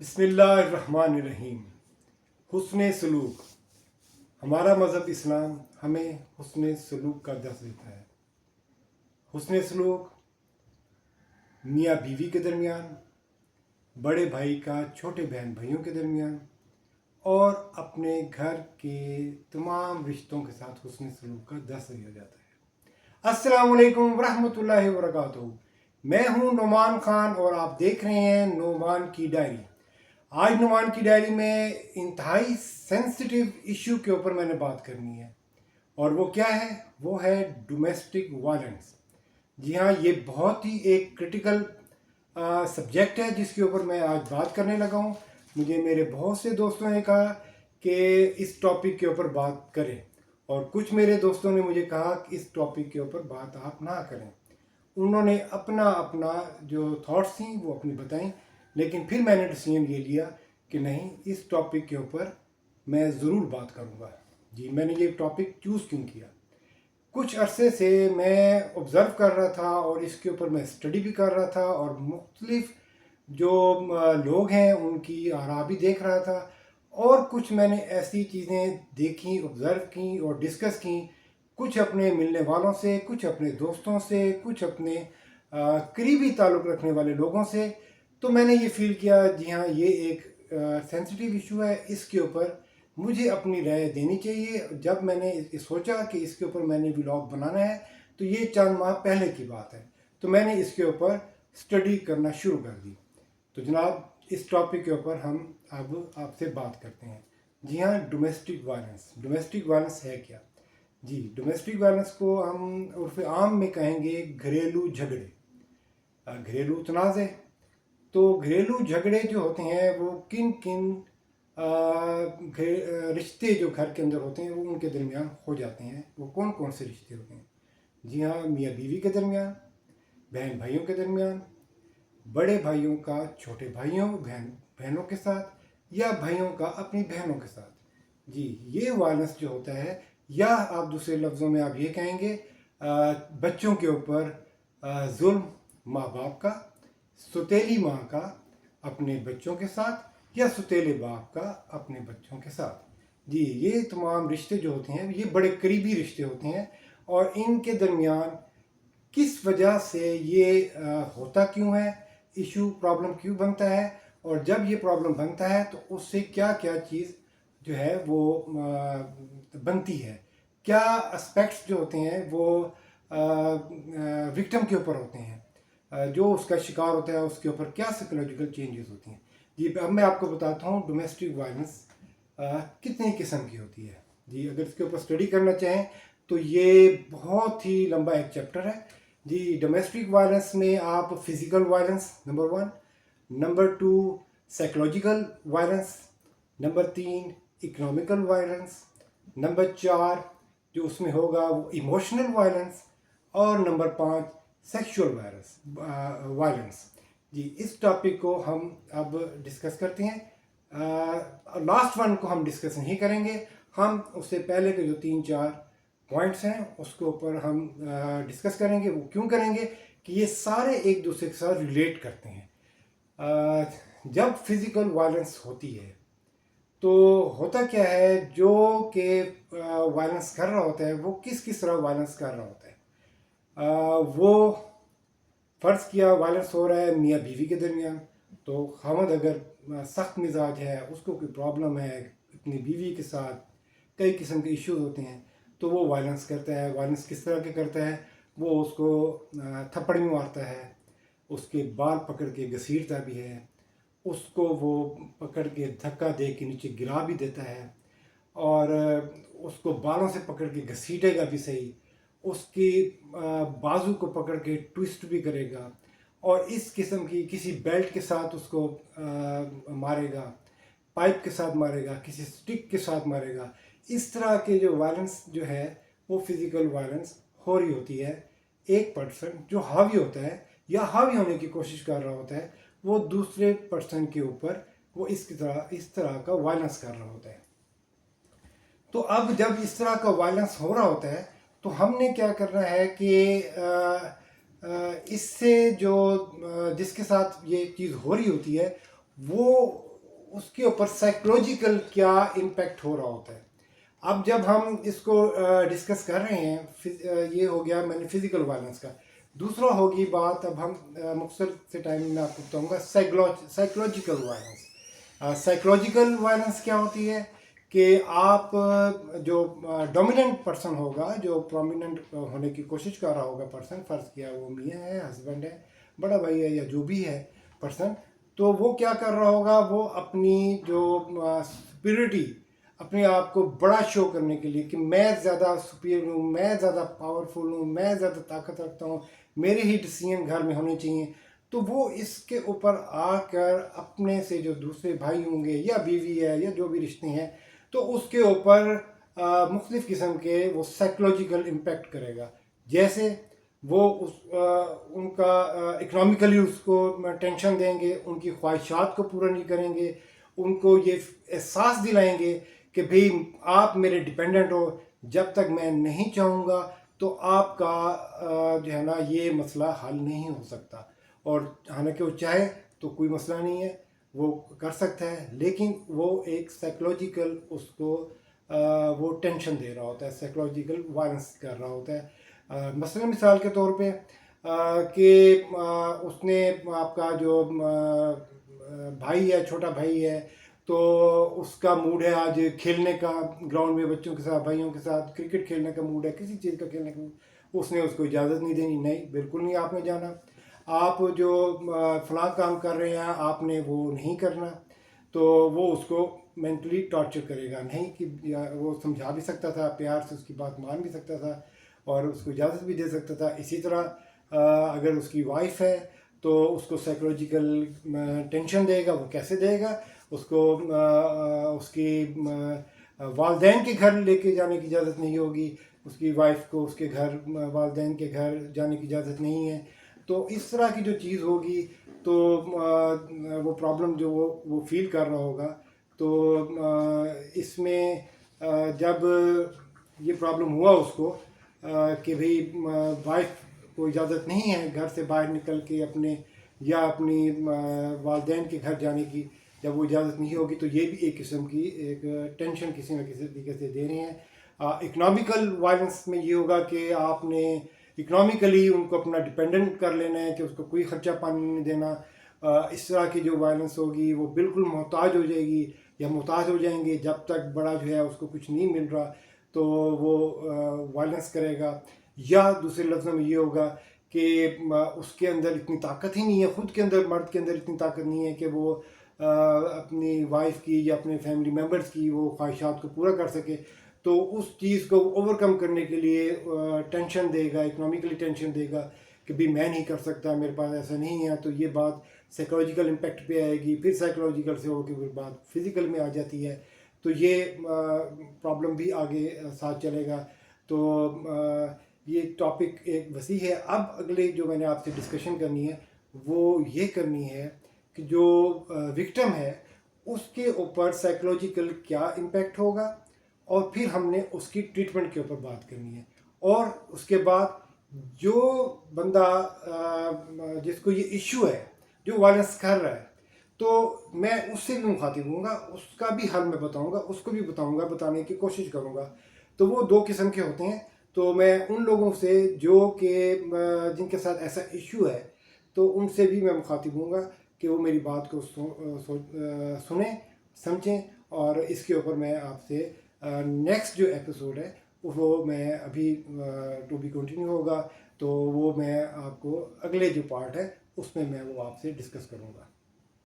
بسم اللہ الرحمن الرحیم۔ حسن سلوک، ہمارا مذہب اسلام ہمیں حسن سلوک کا درس دیتا ہے۔ حسن سلوک میاں بیوی کے درمیان، بڑے بھائی کا چھوٹے بہن بھائیوں کے درمیان، اور اپنے گھر کے تمام رشتوں کے ساتھ حسن سلوک کا درس دیا جاتا ہے۔ السلام علیکم ورحمۃ اللہ وبرکاتہ۔ میں ہوں نعمان خان اور آپ دیکھ رہے ہیں نعمان کی ڈائری۔ آج نعمان کی ڈائری میں انتہائی سینسٹیو ایشو کے اوپر میں نے بات کرنی ہے، اور وہ کیا ہے؟ وہ ہے ڈومیسٹک وائلنس۔ جی ہاں، یہ بہت ہی ایک کرٹیکل سبجیکٹ ہے جس کے اوپر میں آج بات کرنے لگا ہوں۔ مجھے میرے بہت سے دوستوں نے کہا کہ اس ٹاپک کے اوپر بات کریں، اور کچھ میرے دوستوں نے مجھے کہا کہ اس ٹاپک کے اوپر بات آپ نہ کریں۔ انہوں نے اپنا جو تھاٹس تھیں وہ اپنی بتائیں، لیکن پھر میں نے ڈیسیژن یہ لیا کہ نہیں، اس ٹاپک کے اوپر میں ضرور بات کروں گا۔ جی، میں نے یہ ٹاپک چوز کیوں کیا؟ کچھ عرصے سے میں آبزرو کر رہا تھا، اور اس کے اوپر میں اسٹڈی بھی کر رہا تھا، اور مختلف جو لوگ ہیں ان کی آراء بھی دیکھ رہا تھا، اور کچھ میں نے ایسی چیزیں دیکھیں، آبزرو کیں اور ڈسکس کیں، کچھ اپنے ملنے والوں سے، کچھ اپنے دوستوں سے، کچھ اپنے قریبی تعلق رکھنے والے لوگوں سے۔ تو میں نے یہ فیل کیا، جی ہاں، یہ ایک سینسٹیو ایشو ہے، اس کے اوپر مجھے اپنی رائے دینی چاہیے۔ جب میں نے سوچا کہ اس کے اوپر میں نے ولاگ بنانا ہے، تو یہ چند ماہ پہلے کی بات ہے، تو میں نے اس کے اوپر اسٹڈی کرنا شروع کر دی۔ تو جناب، اس ٹاپک کے اوپر ہم اب آپ سے بات کرتے ہیں۔ جی ہاں، ڈومیسٹک وائلنس۔ ڈومیسٹک وائلنس ہے کیا؟ جی، ڈومیسٹک وائلنس کو ہم عرف عام میں کہیں گے گھریلو جھگڑے، گھریلو تنازع۔ تو گھریلو جھگڑے جو ہوتے ہیں وہ کن رشتے جو گھر کے اندر ہوتے ہیں وہ ان کے درمیان ہو جاتے ہیں۔ وہ کون کون سے رشتے ہوتے ہیں؟ جی ہاں، میاں بیوی کے درمیان، بہن بھائیوں کے درمیان، بڑے بھائیوں کا چھوٹے بہنوں کے ساتھ، یا بھائیوں کا اپنی بہنوں کے ساتھ۔ جی، یہ وائلنس جو ہوتا ہے، یا آپ دوسرے لفظوں میں آپ یہ کہیں گے بچوں کے اوپر ظلم ماں باپ کا، ستیلی ماں کا اپنے بچوں کے ساتھ، یا ستیلے باپ کا اپنے بچوں کے ساتھ۔ جی، یہ تمام رشتے جو ہوتے ہیں یہ بڑے قریبی رشتے ہوتے ہیں، اور ان کے درمیان کس وجہ سے یہ ہوتا کیوں ہے، ایشو پرابلم کیوں بنتا ہے، اور جب یہ پرابلم بنتا ہے تو اس سے کیا کیا چیز جو ہے وہ بنتی ہے، کیا اسپیکٹس جو ہوتے ہیں وہ وکٹم کے اوپر ہوتے ہیں، جو اس کا شکار ہوتا ہے اس کے اوپر کیا سائیکولوجیکل چینجز ہوتی ہیں۔ جی، اب میں آپ کو بتاتا ہوں ڈومیسٹک وائلنس کتنی قسم کی ہوتی ہے۔ جی، اگر اس کے اوپر اسٹڈی کرنا چاہیں تو یہ بہت ہی لمبا ایک چیپٹر ہے۔ جی، ڈومیسٹک وائلنس میں آپ physical violence number 1، number 2 psychological violence, number 3 economical violence, number 4 جو اس میں ہوگا وہ ایموشنل وائلنس، اور نمبر 5 سیکشول وائلنس۔ جی، اس ٹاپک کو ہم اب ڈسکس کرتے ہیں۔ لاسٹ ون کو ہم ڈسکس نہیں کریں گے، ہم اس سے پہلے کے جو 3-4 پوائنٹس ہیں اس کے اوپر ہم ڈسکس کریں گے۔ وہ کیوں کریں گے کہ یہ سارے ایک دوسرے کے ساتھ ریلیٹ کرتے ہیں۔ جب فزیکل وائلنس ہوتی ہے تو ہوتا کیا ہے، جو کہ وائلنس کر رہا ہوتا ہے وہ کس طرح وائلنس کر رہا ہوتا ہے۔ وہ فرض کیا وائلنس ہو رہا ہے میاں بیوی کے درمیان، تو خاوند اگر سخت مزاج ہے، اس کو کوئی پرابلم ہے اپنی بیوی کے ساتھ، کئی قسم کے ایشوز ہوتے ہیں، تو وہ وائلنس کرتا ہے۔ وائلنس کس طرح کے کرتا ہے؟ وہ اس کو تھپڑ بھی مارتا ہے، اس کے بال پکڑ کے گھسیٹتا بھی ہے، اس کو وہ پکڑ کے دھکا دے کے نیچے گرا بھی دیتا ہے، اور اس کو بالوں سے پکڑ کے گھسیٹے گا بھی صحیح، اس کی بازو کو پکڑ کے ٹویسٹ بھی کرے گا، اور اس قسم کی کسی بیلٹ کے ساتھ اس کو مارے گا، پائپ کے ساتھ مارے گا، کسی سٹک کے ساتھ مارے گا۔ اس طرح کے جو وائلنس جو ہے وہ فزیکل وائلنس ہو رہی ہوتی ہے۔ ایک پرسن جو حاوی ہوتا ہے یا حاوی ہونے کی کوشش کر رہا ہوتا ہے، وہ دوسرے پرسن کے اوپر وہ اس طرح کا وائلنس کر رہا ہوتا ہے۔ تو اب جب اس طرح کا وائلنس ہو رہا ہوتا ہے تو ہم نے کیا کرنا ہے کہ اس سے جو جس کے ساتھ یہ چیز ہو رہی ہوتی ہے وہ اس کے اوپر سائیکولوجیکل کیا امپیکٹ ہو رہا ہوتا ہے. اب جب ہم اس کو ڈسکس کر رہے ہیں، یہ ہو گیا میں نے فزیکل وائلنس کا. دوسرا ہوگی بات، اب ہم مختصر سے ٹائم میں آپ کو بتاؤں گا سائیکولوجیکل وائلنس. سائیکولوجیکل وائلنس کیا ہوتی ہے کہ آپ جو ڈومیننٹ پرسن ہوگا، جو پرومیننٹ ہونے کی کوشش کر رہا ہوگا پرسن، فرض کیا وہ میاں ہے، ہسبینڈ ہے، بڑا بھائی ہے، یا جو بھی ہے پرسن، تو وہ کیا کر رہا ہوگا، وہ اپنی جو سپیریٹی، اپنے آپ کو بڑا شو کرنے کے لیے کہ میں زیادہ سپیریئر ہوں، میں زیادہ پاورفل ہوں، میں زیادہ طاقت رکھتا ہوں، میرے ہی ڈیسیژن گھر میں ہونے چاہیے، تو وہ اس کے اوپر آ کر اپنے سے جو دوسرے بھائی ہوں گے یا بیوی ہے یا جو بھی رشتے ہیں، تو اس کے اوپر مختلف قسم کے وہ سائیکولوجیکل امپیکٹ کرے گا. جیسے وہ ان کا اکنامکلی اس کو ٹینشن دیں گے، ان کی خواہشات کو پورا نہیں کریں گے، ان کو یہ احساس دلائیں گے کہ بھئی آپ میرے ڈیپینڈنٹ ہو، جب تک میں نہیں چاہوں گا تو آپ کا جو ہے نا یہ مسئلہ حل نہیں ہو سکتا. اور حالانکہ وہ چاہے تو کوئی مسئلہ نہیں ہے، وہ کر سکتا ہے، لیکن وہ ایک سائیکولوجیکل اس کو وہ ٹینشن دے رہا ہوتا ہے، سائیکولوجیکل وائلنس کر رہا ہوتا ہے. مثلا مثال کے طور پہ کہ اس نے آپ کا جو بھائی ہے، چھوٹا بھائی ہے، تو اس کا موڈ ہے آج کھیلنے کا، گراؤنڈ میں بچوں کے ساتھ، بھائیوں کے ساتھ کرکٹ کھیلنے کا موڈ ہے، کسی چیز کا کھیلنے کا موڈ، اس نے اس کو اجازت نہیں دینی، نہیں بالکل نہیں آپ نے جانا، آپ جو فلاں کام کر رہے ہیں آپ نے وہ نہیں کرنا. تو وہ اس کو مینٹلی ٹارچر کرے گا، نہیں کہ وہ سمجھا بھی سکتا تھا، پیار سے اس کی بات مان بھی سکتا تھا اور اس کو اجازت بھی دے سکتا تھا. اسی طرح اگر اس کی وائف ہے تو اس کو سائیکولوجیکل ٹینشن دے گا. وہ کیسے دے گا؟ اس کو اس کی والدین کے گھر لے کے جانے کی اجازت نہیں ہوگی، اس کی وائف کو اس کے گھر، والدین کے گھر جانے کی اجازت نہیں ہے. تو اس طرح کی جو چیز ہوگی تو وہ پرابلم جو وہ فیل کر رہا ہوگا. تو اس میں جب یہ پرابلم ہوا اس کو کہ بھئی وائف کو اجازت نہیں ہے گھر سے باہر نکل کے اپنے یا اپنی والدین کے گھر جانے کی، جب وہ اجازت نہیں ہوگی تو یہ بھی ایک قسم کی ایک ٹینشن کسی نہ کسی طریقے سے دے رہے ہیں. اکنامکل وائلنس میں یہ ہوگا کہ آپ نے اکنامکلی ان کو اپنا ڈپینڈنٹ کر لینا ہے کہ اس کو کوئی خرچہ پانی نہیں دینا. اس طرح کی جو وائلنس ہوگی وہ بالکل محتاج ہو جائے گی یا محتاج ہو جائیں گے، جب تک بڑا جو ہے اس کو کچھ نہیں مل رہا تو وہ وائلنس کرے گا. یا دوسرے لفظوں میں یہ ہوگا کہ اس کے اندر اتنی طاقت ہی نہیں ہے، خود کے اندر، مرد کے اندر اتنی طاقت نہیں ہے کہ وہ اپنی وائف کی یا اپنے فیملی ممبرز کی وہ خواہشات کو پورا کر سکے. تو اس چیز کو اوور کم کرنے کے لیے ٹینشن دے گا، اکنامکلی ٹینشن دے گا کہ بھی میں نہیں کر سکتا، میرے پاس ایسا نہیں ہے. تو یہ بات سائیکولوجیکل امپیکٹ پہ آئے گی، پھر سائیکولوجیکل سے ہو کے پھر بات فزیکل میں آ جاتی ہے. تو یہ پرابلم بھی آگے ساتھ چلے گا. تو یہ ٹاپک ایک وسیع ہے. اب اگلے جو میں نے آپ سے ڈسکشن کرنی ہے وہ یہ کرنی ہے کہ جو وکٹم ہے اس کے اوپر سائیکولوجیکل کیا امپیکٹ ہوگا، اور پھر ہم نے اس کی ٹریٹمنٹ کے اوپر بات کرنی ہے. اور اس کے بعد جو بندہ جس کو یہ ایشو ہے، جو وائلنس کر رہا ہے، تو میں اس سے بھی مخاطب ہوں گا، اس کا بھی حل میں بتاؤں گا، اس کو بھی بتاؤں گا، بتانے کی کوشش کروں گا. تو وہ دو قسم کے ہوتے ہیں. تو میں ان لوگوں سے جو کہ جن کے ساتھ ایسا ایشو ہے تو ان سے بھی میں مخاطب ہوں گا کہ وہ میری بات کو سنیں، سمجھیں. اور اس کے اوپر میں آپ سے نیکسٹ جو ایپیسوڈ ہے وہ میں ابھی ٹو بی کنٹینیو ہوگا، تو وہ میں آپ کو اگلے جو پارٹ ہے اس میں وہ آپ سے ڈسکس کروں گا.